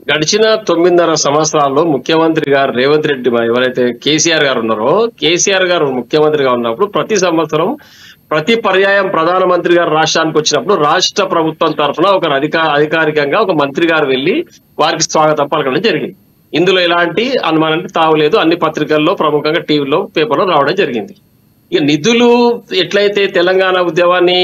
గడిచిన 9.5 సంవత్సరాల్లో ముఖ్యమంత్రి గారు రేవంత్ రెడ్డి ఎవరైతే కేసీఆర్ గారు ఉన్నారో, కేసీఆర్ గారు ముఖ్యమంత్రిగా ఉన్నప్పుడు ప్రతి సంవత్సరం ప్రతి పర్యాయం ప్రధానమంత్రి గారు రాష్ట్రానికి వచ్చినప్పుడు రాష్ట్ర ప్రభుత్వం తరఫున ఒక అధికారికంగా ఒక మంత్రి గారు వెళ్లి వారికి స్వాగతం పలకడం జరిగింది. ఇందులో ఎలాంటి అనుమానానికి తావులేదు. అన్ని పత్రికల్లో ప్రముఖంగా టీవీలో పేపర్లో రావడం జరిగింది. ఇక నిధులు ఎట్లయితే తెలంగాణ ఉద్యమాన్ని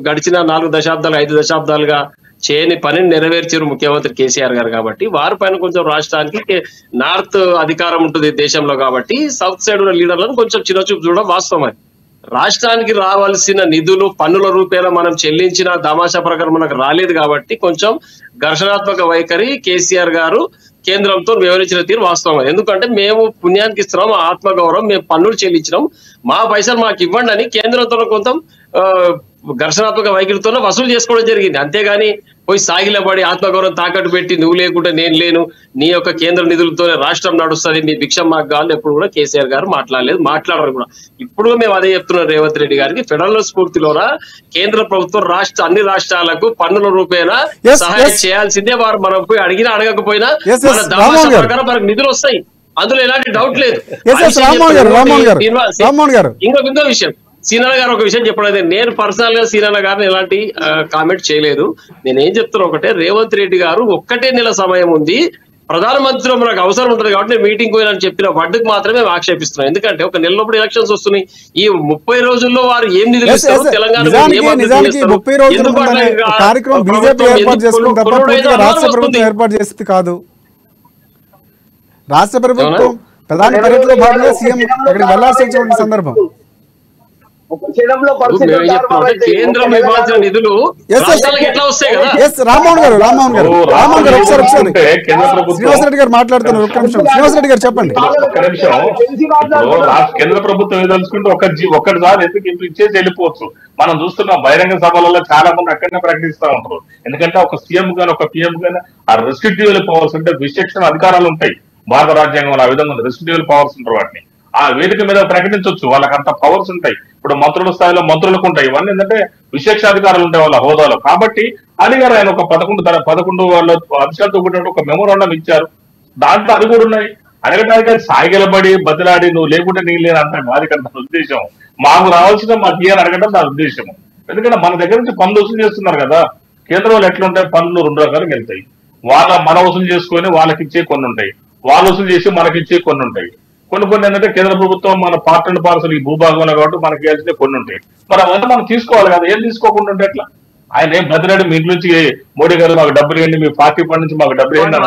గడిచిన 4 దశాబ్దాలు 5 దశాబ్దాలుగా చేయని పనిని నెరవేర్చారు ముఖ్యమంత్రి కేసీఆర్ గారు. కాబట్టి వారి పైన కొంచెం రాష్ట్రానికి నార్త్ అధికారం ఉంటుంది దేశంలో, కాబట్టి సౌత్ సైడ్ ఉన్న లీడర్లను కొంచెం చిన్నచూపు చూడడం వాస్తవం. అది రాష్ట్రానికి రావాల్సిన నిధులు పన్నుల రూపేణ మనం చెల్లించిన తమాషా ప్రకారం మనకు రాలేదు. కాబట్టి కొంచెం ఘర్షణాత్మక వైఖరి కేసీఆర్ గారు కేంద్రంతో వివరించిన తీరు వాస్తవం. ఎందుకంటే మేము పుణ్యానికి ఇస్తున్నాం, ఆత్మగౌరవం, మేము పన్నులు చెల్లించినాం, మా పైసలు మాకు ఇవ్వండి అని కేంద్రంతో కొంత ఘర్షణాత్మక వైఖరితోనే వసూలు చేసుకోవడం జరిగింది. అంతేగాని పోయి సాగిలపడి ఆత్మగౌరవం తాకట్టు పెట్టి నువ్వు లేకుంటే నేను లేను, నీ యొక్క కేంద్ర నిధులతోనే రాష్ట్రం నడుస్తుంది, మీ భిక్షం మాకు కావాలి ఎప్పుడు కూడా కేసీఆర్ గారు మాట్లాడలేదు, మాట్లాడరు కూడా. ఇప్పుడు మేము అదే చెప్తున్నాం రేవంత్ రెడ్డి గారికి, ఫెడరల్ స్ఫూర్తిలోన కేంద్ర ప్రభుత్వం అన్ని రాష్ట్రాలకు పన్నుల రూపేణ సహాయం చేయాల్సిందే. వారు మనం పోయి అడిగినా అడగకపోయినా మన దామాషా ప్రకారం మనకు నిధులు వస్తాయి, అందులో ఎలాంటి డౌట్ లేదు. ఇంకో విషయం, సీనన్న గారు ఒక విషయం చెప్పడం, నేను పర్సనల్ గా సీనన్న గారిని ఎలాంటి కామెంట్ చేయలేదు. నేనేం చెప్తున్నా ఒకటే, రేవంత్ రెడ్డి గారు ఒక్కటే నెల సమయం ఉంది, ప్రధానమంత్రిలో మనకు అవసరం ఉంటుంది కాబట్టి నేను మీటింగ్ పోయినని చెప్పిన వడ్డుకు మాత్రమే ఆక్షేపిస్తున్నాను. ఎందుకంటే ఒక నెల లోపల ఎలక్షన్స్ వస్తున్నాయి. ఈ 30 రోజుల్లో వారు ఏం నిధులు ఇస్తారు, తెలంగాణ రాష్ట్ర ప్రభుత్వం ప్రధాన పర్యటనలో భాగంగా సీఎం అక్కడికి వెళ్లాల్సి వచ్చిన సందర్భం కేంద్రం ఇవ్వాల్సిన నిధులు ఎట్లా వస్తాయి కదా. రామ్మోహన్ గారు శ్రీనివాస్ రెడ్డి గారు మాట్లాడుతున్నారు. ఒక్క నిమిషం శ్రీనివాస్ రెడ్డి గారు చెప్పండి. కేంద్ర ప్రభుత్వం ఏదలుచుకుంటే ఒక్కటిసారి ఎందుకు ఇచ్చేసి వెళ్ళిపోవచ్చు. మనం చూస్తున్నాం బహిరంగ సభలలో చాలా మంది అక్కడనే ప్రకటిస్తూ ఉంటారు. ఎందుకంటే ఒక సీఎం గాని ఒక పిఎం గాని ఆ రెస్ట్రిక్టివ్ పవర్స్ అంటే విశేషణ అధికారాలు ఉంటాయి భారత రాజ్యాంగంలో. ఆ విధంగా రెస్ట్రిక్టివ్ పవర్స్ ఉంటారు. వాటిని ఆ వేదిక మీద ప్రకటించవచ్చు, వాళ్ళకి అంత పవర్స్ ఉంటాయి. ఇప్పుడు మంత్రుల స్థాయిలో మంత్రులకు ఉంటాయి. ఇవన్నీ ఏంటంటే విశేషాధికారాలు ఉంటాయి వాళ్ళ హోదాలో. కాబట్టి అడిగారు ఆయన ఒక 11 వాళ్ళ అంశాలతో కూడిన ఒక మెమోరాండం ఇచ్చారు. దాంట్లో అది కూడా ఉన్నాయి. అడగడానికి సాగిలబడి బదిలాడి నువ్వు లేకుంటే నీ లేని అంత మాది కదా ఉద్దేశం. మాకు రావాల్సిన మాకు ఇయ్యాలని అడగడం నా ఉద్దేశం. ఎందుకంటే మన దగ్గర నుంచి పనులు వసూలు చేస్తున్నారు కదా. కేంద్ర వాళ్ళు ఎట్లుంటాయి, పనులు 2 రకాలుగా వెళ్తాయి. మన వసూలు చేసుకొని వాళ్ళకి ఇచ్చే కొన్ని ఉంటాయి, వాళ్ళు వసూలు చేసి మనకి ఇచ్చే కొన్ని ఉంటాయి. కొన్ని ఏంటంటే కేంద్ర ప్రభుత్వం మన పార్ట్ అండ్ పార్సల్ ఈ భూభాగంలో కాబట్టి మనకి ఇవ్వాల్సిన కొన్ని ఉంటాయి. మరి అవన్నీ మనం తీసుకోవాలి కదా. ఏం తీసుకోకుండా ఉంటే ఎట్లా? ఆయన ఏం బదిలాడి మీ ఇంటి నుంచి మోడీ గారు మాకు డబ్బులు ఇవ్వండి, మీ పార్టీ ఫండ్ నుంచి మాకు డబ్బులు ఇవ్వండి.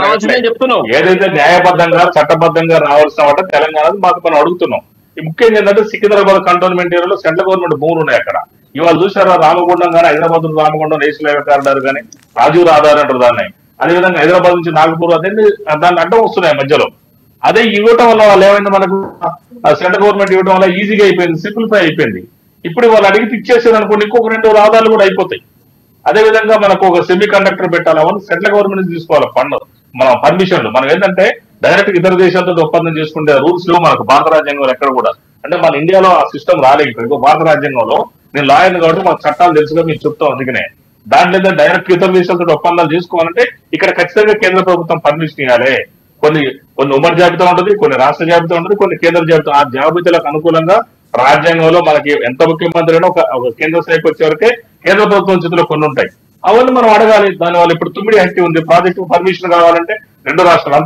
ఏదైతే న్యాయబద్ధంగా చట్టబద్ధంగా రావాల్సిన వాటి తెలంగాణ మాకు మనం అడుగుతున్నాం. ముఖ్యంగా ఏంటంటే సికింద్రాబాద్ కంటోన్మెంట్ ఏరియాలో సెంట్రల్ గవర్నమెంట్ భూములు ఉన్నాయి అక్కడ. ఇవాళ చూసారా రామగుండం కానీ Hyderabad Ramagundam national highway corridor కానీ రాజీవ్ రహదారి అంటారు దాన్ని. అదేవిధంగా హైదరాబాద్ నుంచి నాగపూర్ అదే దాన్ని అడ్డం వస్తున్నాయి మధ్యలో. అదే ఇవ్వటం వల్ల వాళ్ళు ఏమైంది, మనకు సెంట్రల్ గవర్నమెంట్ ఇవ్వడం వల్ల ఈజీగా అయిపోయింది, సింప్లిఫై అయిపోయింది. ఇప్పుడు వాళ్ళు అడిగి ఇచ్చేసారు అనుకోండి, ఇంకొక 2 రహదారులు కూడా అయిపోతాయి. అదేవిధంగా మనకు ఒక సెమీ కండక్టర్ పెట్టాలి, అవన్నీ సెంట్రల్ గవర్నమెంట్ తీసుకోవాలి ఫండ్, మన పర్మిషన్లు. మనం ఏంటంటే డైరెక్ట్ ఇతర దేశాలతో ఒప్పందం చేసుకుంటే రూల్స్ లేవు మనకు భారత రాజ్యాంగంలో ఎక్కడ కూడా. అంటే మన ఇండియాలో ఆ సిస్టమ్ రాలేదు. ఇంకో భారత రాజ్యాంగంలో నేను లాయర్ని కాబట్టి మాకు చట్టాలు తెలుసుగా మీరు చెప్తాం. అందుకనే దాంట్లో డైరెక్ట్ ఇతర దేశాలతో ఒప్పందాలు చేసుకోవాలంటే ఇక్కడ ఖచ్చితంగా కేంద్ర ప్రభుత్వం పర్మిషన్ ఇవ్వాలి. కొన్ని ఉమ్మడి జాబితా ఉంటుంది, కొన్ని రాష్ట్ర జాబితా ఉంటుంది, కొన్ని కేంద్ర జాబితా. ఆ జాబితాలకు అనుకూలంగా రాజ్యాంగంలో మనకి ఎంత ముఖ్యమంత్రి అయినా ఒక కేంద్ర స్థాయికి వచ్చేవరకే కేంద్ర ప్రభుత్వం చేతిలో కొన్ని ఉంటాయి. అవన్నీ మనం అడగాలి. దానివల్ల ఇప్పుడు 9 హక్కి ఉంది. ప్రాజెక్టు పర్మిషన్ కావాలంటే 2 రాష్ట్రాలు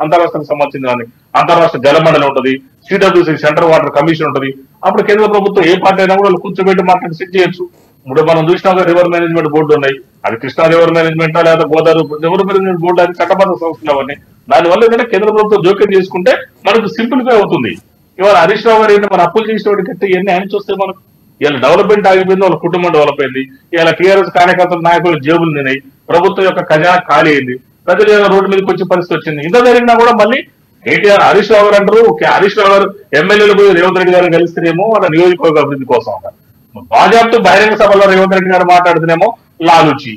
అంతరాష్ట్రానికి సంబంధించిన దాన్ని అంతరాష్ట్ర జలమండలి ఉంటుంది, సిడబ్ల్యూసీ సెంట్రల్ వాటర్ కమిషన్ ఉంటుంది. అప్పుడు కేంద్ర ప్రభుత్వం ఏ పార్టీ అయినా కూడా కూర్చోబెట్టి మాట్లాడి సెట్ చేయొచ్చు. ఇప్పుడు మనం చూసినా రివర్ మేనేజ్మెంట్ బోర్డు ఉన్నాయి, అది కృష్ణా రివర్ మేనేజ్మెంట్ లేదా గోదావరి రివర్ మేనేజ్మెంట్ బోర్డు, అది చట్టబద్ధ సంస్థలు అవన్నీ. దానివల్ల ఏంటంటే కేంద్ర ప్రభుత్వం జోక్యం చేసుకుంటే మనకు సింప్లిఫై అవుతుంది. ఇవాళ హరీష్ రావు గారు మన అప్పులు చేసిన వాడికి కట్టి ఇవన్నీ ఆయన చూస్తే మనకు ఇలా డెవలప్మెంట్ ఆగిపోయింది, వాళ్ళ కుటుంబం డెవలప్ అయింది. ఇలా టీఆర్ఎస్ కార్యకర్తల నాయకులు జేబులు నిన్నాయి, ప్రభుత్వం యొక్క ఖజానా ఖాళీ అయింది, ప్రజలు రోడ్డు మీదకి వచ్చే పరిస్థితి వచ్చింది. ఇంత జరిగినా కూడా మళ్ళీ కేటీఆర్ హరీష్ రావు గారు అంటారు, హరీష్ రావు గారు ఎమ్మెల్యేలు పోయి రేవంత్ రెడ్డి గారు కలిస్తేనేమో వాళ్ళ నియోజకవర్గ అభివృద్ధి కోసం భాజపాతో బహిరంగ సభలో రేవంత్ రెడ్డి గారు మాట్లాడుతూనేమో లాలుచి.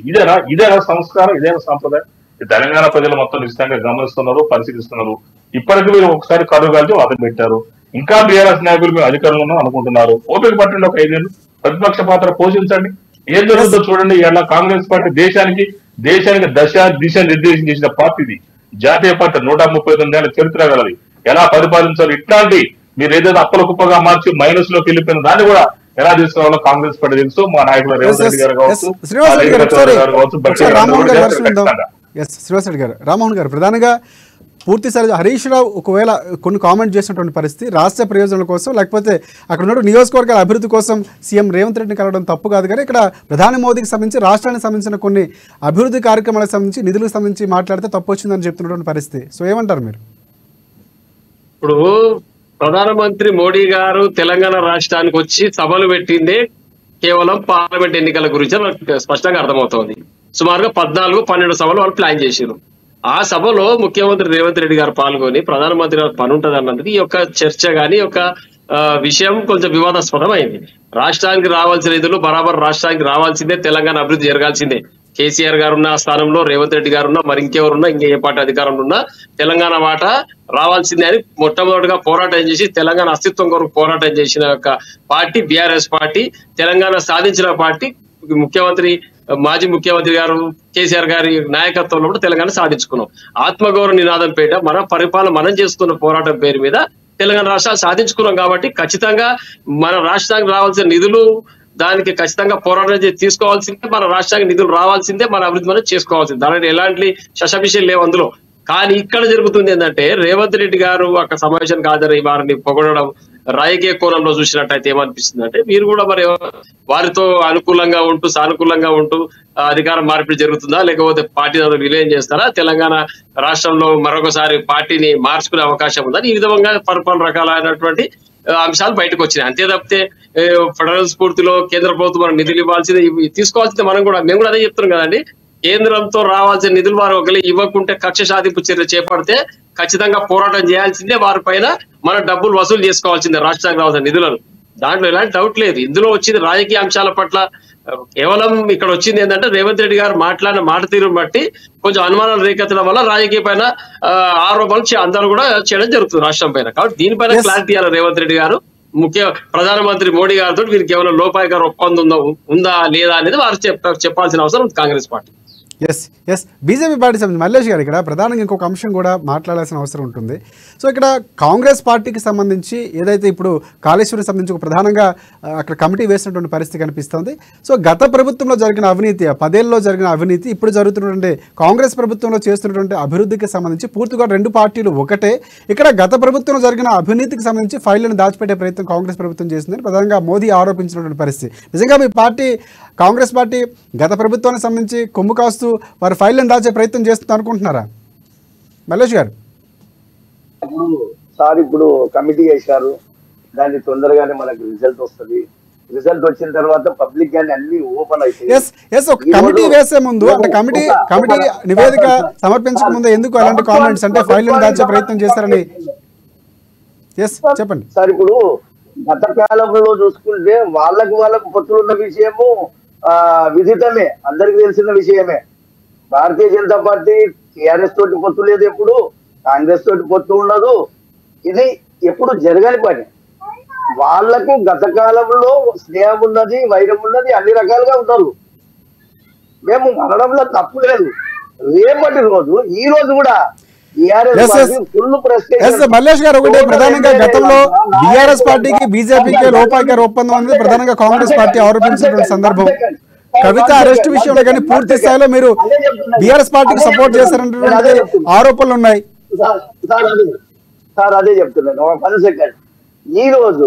ఇదేనా సంస్కారం, ఇదేనా సంప్రదాయం? తెలంగాణ ప్రజలు మొత్తం నిశ్చితంగా గమనిస్తున్నారు, పరిశీలిస్తున్నారు. ఇప్పటికీ మీరు ఒకసారి కరువు కలిసి వాదం పెట్టారు. ఇంకా బీఆర్ఎస్ నాయకులు మేము అధికారంలో అనుకుంటున్నారు. ఓపిక పట్టండి, ఒక 5 ఏళ్ళు ప్రతిపక్ష పాత్ర పోషించండి. ఏం జరుగుతుందో చూడండి. ఇలా కాంగ్రెస్ పార్టీ దేశానికి దేశానికి దిశ నిర్దేశం చేసిన పార్టీది. జాతీయ పార్టీ 139 ఏళ్ల చరిత్ర గలది. ఎలా పరిపాలించాలి, ఇట్లాంటి మీరు ఏదైతే అప్పల కుప్పగా మార్చి మైనస్ లోకి వెళ్ళిపోయిన దాన్ని కూడా ఎలా తీసుకురావాలో కాంగ్రెస్ పార్టీ తెలుసు. మా నాయకులు రేవంత్ రెడ్డి గారు కావచ్చు, శ్రీనివాస్ రెడ్డి గారు, రామ్మోహన్ గారు ప్రధానంగా పూర్తిసారి హరీష్ రావు ఒకవేళ కొన్ని కామెంట్ చేసినటువంటి పరిస్థితి రాష్ట్ర ప్రయోజనాల కోసం లేకపోతే అక్కడ ఉన్న నియోజకవర్గాల అభివృద్ధి కోసం సీఎం రేవంత్ రెడ్డిని కలవడం తప్పు కాదు, కానీ ఇక్కడ ప్రధాని మోదీకి సంబంధించి రాష్ట్రానికి సంబంధించిన కొన్ని అభివృద్ధి కార్యక్రమాలకు సంబంధించి నిధులకు సంబంధించి మాట్లాడితే తప్పు వచ్చిందని చెప్తున్నటువంటి పరిస్థితి. సో ఏమంటారు మీరు? ఇప్పుడు ప్రధానమంత్రి మోడీ గారు తెలంగాణ రాష్ట్రానికి వచ్చి సభలు పెట్టిందే కేవలం పార్లమెంట్ ఎన్నికల గురించి మనకు స్పష్టంగా అర్థమవుతోంది. సుమారుగా 14-12 సభలు వాళ్ళు ప్లాన్ చేశారు. ఆ సభలో ముఖ్యమంత్రి రేవంత్ రెడ్డి గారు పాల్గొని ప్రధానమంత్రి గారు పని ఉంటుంది అన్నది ఈ యొక్క చర్చ గాని ఒక విషయం కొంచెం వివాదాస్పదం అయింది. రాష్ట్రానికి రావాల్సిన నిధులు బరాబర్ రాష్ట్రానికి రావాల్సిందే, తెలంగాణ అభివృద్ధి జరగాల్సిందే. కేసీఆర్ గారు ఉన్న స్థానంలో రేవంత్ రెడ్డి గారు ఉన్నా, మరి ఇంకెవరున్నా, ఇంకే ఏ పార్టీ అధికారంలో ఉన్నా తెలంగాణ వాటా రావాల్సిందే అని మొట్టమొదటిగా పోరాటం చేసి తెలంగాణ అస్తిత్వం కొరకు పోరాటం చేసిన యొక్క పార్టీ బీఆర్ఎస్ పార్టీ, తెలంగాణ సాధించిన పార్టీ. మాజీ ముఖ్యమంత్రి గారు కేసీఆర్ గారి నాయకత్వంలో కూడా తెలంగాణ సాధించుకున్నాం. ఆత్మగౌరవ నినాదం పేట మన పరిపాలన మనం చేసుకున్న పోరాటం పేరు మీద తెలంగాణ రాష్ట్రాలు సాధించుకున్నాం. కాబట్టి ఖచ్చితంగా మన రాష్ట్రానికి రావాల్సిన నిధులు దానికి ఖచ్చితంగా పోరాటం చేసి తీసుకోవాల్సిందే, మన రాష్ట్రానికి నిధులు రావాల్సిందే, మన అభివృద్ధి మనం చేసుకోవాల్సిందే. దాని ఎలాంటి శశభిషయం లేవు అందులో. కానీ ఇక్కడ జరుగుతుంది ఏంటంటే రేవంత్ రెడ్డి గారు అక్కడ సమావేశానికి హాజరై వారిని పొగడడం రాజకీయ కోణంలో చూసినట్టయితే ఏమనిపిస్తుంది అంటే మీరు కూడా మరి వారితో అనుకూలంగా ఉంటూ సానుకూలంగా ఉంటూ అధికారం మార్పిడి జరుగుతుందా, లేకపోతే పార్టీ విలీనం చేస్తారా, తెలంగాణ రాష్ట్రంలో మరొకసారి పార్టీని మార్చుకునే అవకాశం ఉందని ఈ విధంగా పలు రకాలైనటువంటి అంశాలు బయటకు వచ్చినాయి. అంతే తప్పితే ఫెడరల్ స్ఫూర్తిలో కేంద్ర ప్రభుత్వం మనం నిధులు ఇవ్వాల్సిందే, తీసుకోవాల్సిందే. మేము కూడా అదే చెప్తున్నాం కదండి. కేంద్రంతో రావాల్సిన నిధులు వారు ఒకవేళ ఇవ్వకుంటే కక్ష సాధింపు చర్య చేపడితే ఖచ్చితంగా పోరాటం చేయాల్సిందే, వారిపైన మన డబ్బులు వసూలు చేసుకోవాల్సిందే రాష్ట్రానికి రావాల్సిన నిధులను. దాంట్లో ఎలాంటి డౌట్ లేదు. ఇందులో వచ్చింది రాజకీయ అంశాల పట్ల కేవలం ఇక్కడ వచ్చింది ఏంటంటే రేవంత్ రెడ్డి గారు మాట్లాడిన మాట తీరును బట్టి కొంచెం అనుమానాలు రేకెత్తడం వల్ల రాజకీయ పైన ఆరోపణలు అందరూ కూడా చేయడం జరుగుతుంది రాష్ట్రం పైన. కాబట్టి దీనిపైన క్లారిటీ ఇవ్వాలి రేవంత్ రెడ్డి గారు. ప్రధానమంత్రి మోడీ గారితో వీరికి కేవలం లోపాయకార ఒప్పందం ఉందా లేదా అనేది వారు చెప్పాల్సిన అవసరం ఉంది కాంగ్రెస్ పార్టీ. బీజేపీ పార్టీ సంబంధించి మల్లేష్ గారు ఇక్కడ ప్రధానంగా ఇంకొక అంశం కూడా మాట్లాడాల్సిన అవసరం ఉంటుంది. సో ఇక్కడ కాంగ్రెస్ పార్టీకి సంబంధించి ఏదైతే ఇప్పుడు కాళేశ్వరం సంబంధించి ఒక ప్రధానంగా అక్కడ కమిటీ వేసినటువంటి పరిస్థితి కనిపిస్తుంది. సో గత ప్రభుత్వంలో జరిగిన అవినీతి, 10 ఏళ్ళలో జరిగిన అవినీతి, ఇప్పుడు జరుగుతున్నటువంటి కాంగ్రెస్ ప్రభుత్వంలో చేస్తున్నటువంటి అభివృద్ధికి సంబంధించి పూర్తిగా 2 పార్టీలు ఒకటే. ఇక్కడ గత ప్రభుత్వంలో జరిగిన అవినీతికి సంబంధించి ఫైళ్లను దాచిపెట్టే ప్రయత్నం కాంగ్రెస్ ప్రభుత్వం చేసిందని ప్రధానంగా మోదీ ఆరోపించినటువంటి పరిస్థితి. నిజంగా మీ పార్టీ కాంగ్రెస్ పార్టీ గత ప్రభుత్వానికి సంబంధించి కొమ్ము కాస్తూ వారి ఫైళ్లను దాచే ప్రయత్నం చేస్తుంది అనుకుంటున్నారా మల్లేష్ గారు? ఇప్పుడు కమిటీ వేశారు, దాన్ని తొందరగానే మనకు రిజల్ట్ వస్తుంది. రిజల్ట్ వచ్చిన తర్వాత పబ్లిక్ గానీ అన్ని ఓపెన్ అయితే కమిటీ వేసే ముందు అంటే కమిటీ నివేదిక సమర్పించక ముందు ఎందుకు అలాంటి కామెంట్స్ అంటే ఫైళ్లను దాచే ప్రయత్నం చేశారని చెప్పండి సార్. ఇప్పుడు గత కాలంలో చూసుకుంటే వాళ్ళకు పొత్తులు ఉన్న విషయము విదితమే, అందరికి తెలిసిన విషయమే. భారతీయ జనతా పార్టీ టిఆర్ఎస్ తోటి పొత్తు లేదు, ఎప్పుడు కాంగ్రెస్ తోటి పొత్తు ఉండదు. ఇది ఎప్పుడు జరగని పని. వాళ్లకు గత కాలంలో స్నేహం ఉన్నది, వైరం ఉన్నది, అన్ని రకాలుగా ఉంటారు. మేము అనడంలో తప్పు లేదు. రేపటి రోజు ఈ రోజు కూడా మల్లేష్ గారు ఒకటి ప్రధానంగా గతంలో బీఆర్ఎస్ పార్టీకి బీజేపీకి లోపాయకార ఒప్పందం అనేది ప్రధానంగా కాంగ్రెస్ పార్టీ ఆరోపించినటువంటి సందర్భం. కవిత అరెస్ట్ విషయంలో కానీ పూర్తి స్థాయిలో మీరు బీఆర్ఎస్ పార్టీకి సపోర్ట్ చేశారన్నటువంటి ఆరోపణలు ఉన్నాయి. సార్ అదే చెప్తున్నాను. 1 సెకండ్. ఈ రోజు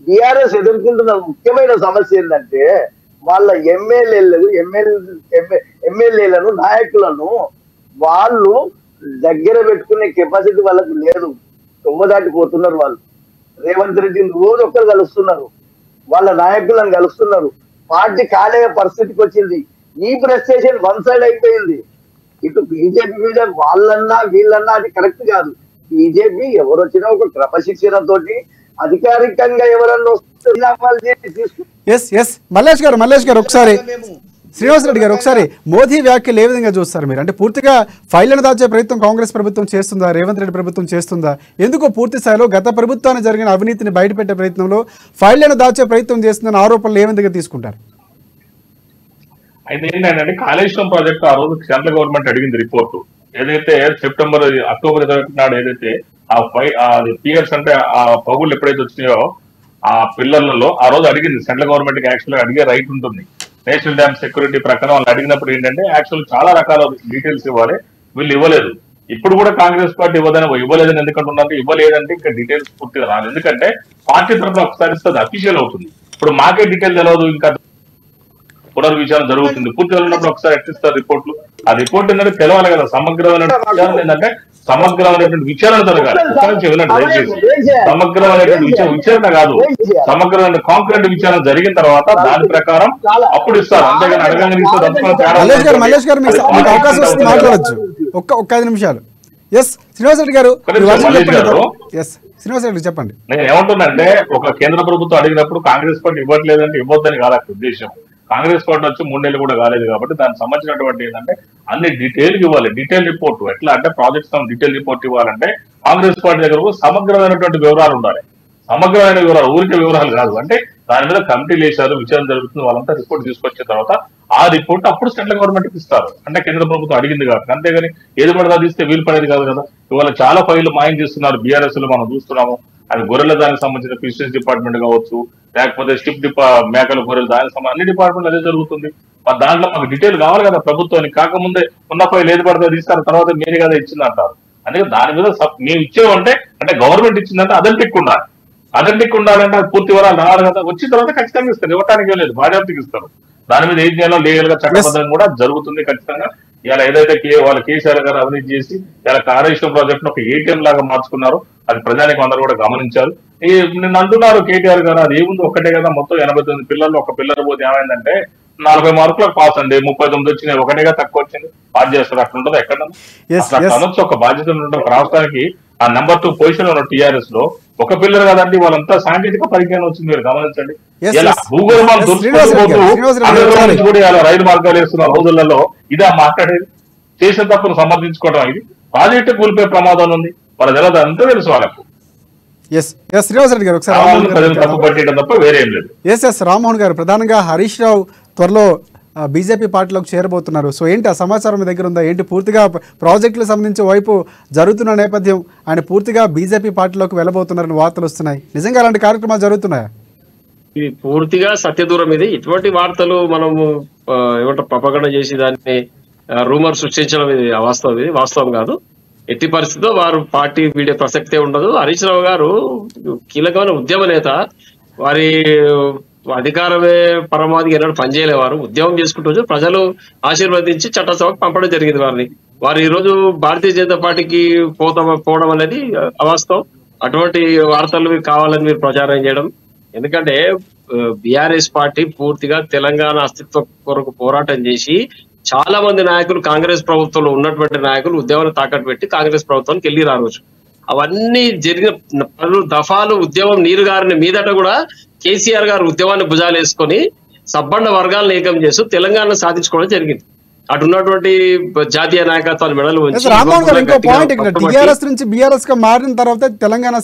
బీఆర్ఎస్ ఎదుర్కొంటున్న ముఖ్యమైన సమస్య ఏంటంటే వాళ్ళ ఎమ్మెల్యేలను నాయకులను వాళ్ళు దగ్గర పెట్టుకునే కెపాసిటీ వాళ్ళకు లేదు. దాటిపోతున్నారు వాళ్ళు. రేవంత్ రెడ్డిని రోజు ఒక్కరు కలుస్తున్నారు, వాళ్ళ నాయకులను కలుస్తున్నారు. పార్టీ కాలే పరిస్థితికి వచ్చింది. ఈ ప్రెస్టేషన్ 1 సైడ్ అయిపోయింది. ఇటు బీజేపీ మీద వాళ్ళన్నా వీళ్ళన్నా అది కరెక్ట్ కాదు. బీజేపీ ఎవరు వచ్చినా ఒక క్రమశిక్షణతోటి అధికారికంగా ఎవరన్నా మల్లేష్ గారు ఒకసారి శ్రీనివాస్ రెడ్డి గారు ఒకసారి మోదీ వ్యాఖ్యలు ఏ విధంగా చూస్తారు మీరు? అంటే పూర్తిగా ఫైళ్లను దాచే ప్రయత్నం కాంగ్రెస్ ప్రభుత్వం చేస్తుందా, రేవంత్ రెడ్డి ప్రభుత్వం చేస్తుందా? ఎందుకు పూర్తి స్థాయిలో గత ప్రభుత్వానికి జరిగిన అవినీతిని బయటపెట్టే ప్రయత్నంలో ఫైళ్లను దాచే ప్రయత్నం చేస్తుందని ఆరోపణలు ఏ విధంగా తీసుకుంటారు? అయితే ఏంటంటే కాళేశ్వరం ప్రాజెక్టు ఆ రోజు సెంట్రల్ గవర్నమెంట్ అడిగింది రిపోర్టు. ఏదైతే అక్టోబర్ 21 నాడు ఏదైతే పియర్స్ అంటే ఆ పగుళ్ళు ఎప్పుడైతే వచ్చినాయో ఆ పిల్లర్లలో ఆ రోజు అడిగింది సెంట్రల్ గవర్నమెంట్ కి యాక్చువల్ అడిగే రైట్ ఉంటుంది. నేషనల్ డ్యామ్ సెక్యూరిటీ ప్రకారం వాళ్ళు అడిగినప్పుడు ఏంటంటే యాక్చువల్ చాలా రకాల డీటెయిల్స్ ఇవ్వాలి, వీళ్ళు ఇవ్వలేదు. ఇప్పుడు కూడా కాంగ్రెస్ పార్టీ ఇవ్వలేదని ఎందుకంటున్నారు, ఇవ్వలేదంటే ఇంకా డీటెయిల్స్ పూర్తిగా రాదు. ఎందుకంటే పార్టీ తరఫున ఒకసారి ఇస్తుంది, అఫీషియల్ అవుతుంది. ఇప్పుడు మాకే డీటెయిల్ తెలియదు, ఇంకా పునర్విచారణ జరుగుతుంది. పూర్తిగా ఉన్నప్పుడు ఒకసారి ఎట్టిస్తారు రిపోర్ట్లు. ఆ రిపోర్ట్ ఏంటంటే తెలవాలి కదా, సమగ్రమైన విచారణ ఏంటంటే సమగ్రమైనటువంటి విచారణ జరగాలి. దయచేసి సమగ్రమైనటువంటి విచారణ కాదు, సమగ్రమైన కాంక్రీట్ విచారణ జరిగిన తర్వాత దాని ప్రకారం అప్పుడు ఇస్తారు. అంతేగాని అడగంగా మల్లేష్ గారు మీకు అవకాశం వస్తుంది, మాట్లాడచ్చు. ఒక్క 5 నిమిషాలు. ఎస్ శ్రీనివాస్ రెడ్డి గారు, శ్రీనివాస్ రెడ్డి చెప్పండి. నేను ఏమంటున్నానంటే ఒక కేంద్ర ప్రభుత్వం అడిగినప్పుడు కాంగ్రెస్ పార్టీ ఇవ్వట్లేదంటే ఇవ్వద్దని కాదు ఉద్దేశం. కాంగ్రెస్ పార్టీ వచ్చి 3 నెలలు కూడా కాలేదు కాబట్టి దానికి సంబంధించినటువంటి ఏంటంటే అన్ని డీటెయిల్ ఇవ్వాలి. డీటెయిల్ రిపోర్ట్ ఎట్లా అంటే ప్రాజెక్ట్స్ డీటెయిల్ రిపోర్ట్ ఇవ్వాలంటే కాంగ్రెస్ పార్టీ దగ్గర సమగ్రమైనటువంటి వివరాలు ఉండాలి. సమగ్రమైన వివరాలు, ఊరికే వివరాలు కాదు. అంటే దాని మీద కమిటీలు వేశారు, విచారణ జరుగుతుంది, వాళ్ళంతా రిపోర్ట్ తీసుకొచ్చిన తర్వాత ఆ రిపోర్ట్ అప్పుడు సెంట్రల్ గవర్నమెంట్ కి ఇస్తారు. అంటే కేంద్ర ప్రభుత్వం అడిగింది కాదు. అంతేగాని ఏది పడదా తీస్తే వీలు పడేది కాదు కదా. ఇవాళ చాలా ఫైళ్లు మాయం చేస్తున్నారు బీఆర్ఎస్ లో, మనం చూస్తున్నాము. అది గొర్రెల దానికి సంబంధించిన ఫిషరీస్ డిపార్ట్మెంట్ కావచ్చు, లేకపోతే మేకల గొర్రెలు దానికి సంబంధించిన అన్ని డిపార్ట్మెంట్ అదే జరుగుతుంది. దాంట్లో మాకు డీటెయిల్ కావాలి కదా ప్రభుత్వానికి. కాకముందే ఉన్న ఫైల్ ఏది పడితే తీస్తారు, తర్వాత మీరే కదా ఇచ్చింది అంటారు. అందుకే దాని మీద మేము ఇచ్చేవంటే అంటే గవర్నమెంట్ ఇచ్చిందంటే అథెంటిక్ ఉండాలి. అథెంటిక్ ఉండాలంటే అది పూర్తి వివరాలు రావాలి కదా. వచ్చిన తర్వాత ఖచ్చితంగా ఇస్తారు, ఇవ్వటానికి లేదు, బాధ్యతకి ఇస్తారు. దాని మీద ఏం చేయాలో లీగల్ గా చట్టబద్ధంగా కూడా జరుగుతుంది ఖచ్చితంగా. ఇలా ఏదైతే వాళ్ళు కేసీఆర్ గారు అవినీతి చేసి ఇలా కాళేశ్వరం ప్రాజెక్ట్ ఒక ఏటీఎం లాగా మార్చుకున్నారు, అది ప్రజానికి అందరూ కూడా గమనించారు. నిన్న అంటున్నారు కేటీఆర్ గారు, అది ఏముంది ఒక్కటే కదా, మొత్తం 89 పిల్లలు ఒక పిల్లలు పోతే ఏమైందంటే 40 మార్కులకు పాస్ అండి, 39 వచ్చినాయి, ఒకటేగా తక్కువ వచ్చింది, పాస్ చేస్తారు. అట్లా ఉంటుంది ఎక్కడ అనొచ్చు. ఒక బాధ్యత ఉంటే ఒక రాష్ట్రానికి ఆ నెంబర్ 2 పొజిషన్ ఉన్న టీఆర్ఎస్ లో ఒక పిల్లలు కదండి, వాళ్ళంతా సాంకేతిక పరిజ్ఞానం వచ్చింది, మీరు గమనించండి. ఇలా భూగోళం కూడా రైలు మార్గాలు వేస్తున్న రోజులలో ఇదే మాట్లాడేది. చేసిన తప్పును సమర్థించుకోవడం, ఇది ప్రాజెక్టు కూలిపోయే ప్రమాదం ఉంది, వాళ్ళ తెలియదు, అంతా తెలుసు వాళ్ళకు. తప్పు పట్టేయడం తప్ప వేరేం లేదు. రామ్మోహన్ గారు, ప్రధానంగా హరీష్ రావు త్వరలో బీజేపీ పార్టీలోకి చేరబోతున్నారు. సో ఏంటి ఆ సమాచారం మీ దగ్గర ఉందా? ఏంటి పూర్తిగా ప్రాజెక్టులకు సంబంధించి వైపు జరుగుతున్న నేపథ్యం ఆయన పూర్తిగా బీజేపీ పార్టీలోకి వెళ్ళబోతున్నారని వార్తలు వస్తున్నాయి. నిజంగా అలాంటి కార్యక్రమాలు జరుగుతున్నాయా? ఇది పూర్తిగా సత్యదూరం. ఇది ఇటువంటి వార్తలు మనము ఏమంటారు ప్రపగండ చేసి దాన్ని రూమర్ సృష్టించడం ఇది అవాస్తవం, ఇది వాస్తవం కాదు. ఎట్టి పరిస్థితిలో వారు పార్టీ వీడే ప్రసక్తే ఉండదు. హరీష్ రావు గారు కీలకమైన ఉద్యమ నేత, వారి అధికారమే పరమావధి ఎన్నడూ పనిచేయలేవారు. ఉద్యమం చేసుకుంటూ ప్రజలు ఆశీర్వదించి చట్టసభకు పంపడం జరిగింది వారిని. వారు ఈ రోజు భారతీయ జనతా పార్టీకి పోవడం అనేది అవాస్తవం. అటువంటి వార్తలు కావాలని మీరు ప్రచారం చేయడం. ఎందుకంటే బీఆర్ఎస్ పార్టీ పూర్తిగా తెలంగాణ అస్తిత్వం కొరకు పోరాటం చేసి చాలా మంది నాయకులు కాంగ్రెస్ ప్రభుత్వంలో ఉన్నటువంటి నాయకులు ఉద్యమాన్ని తాకట్టు పెట్టి కాంగ్రెస్ ప్రభుత్వానికి వెళ్ళి రావచ్చు. అవన్నీ జరిగిన పలు దఫాలు ఉద్యమం నీరుగారిని మీదట కూడా కేసీఆర్ గారు ఉద్యమాన్ని భుజాలు వేసుకొని సబ్బండ వర్గాలను ఏకం చేస్తూ తెలంగాణ సాధించుకోవడం జరిగింది. అటు ఉన్నటువంటి జాతీయ నాయకత్వాన్ని మెడలు రామ్మోహన్ గారు, ఇంకో పాయింట్, టీఆర్ఎస్ నుంచి బీఆర్ఎస్ గా మారిన తర్వాత తెలంగాణ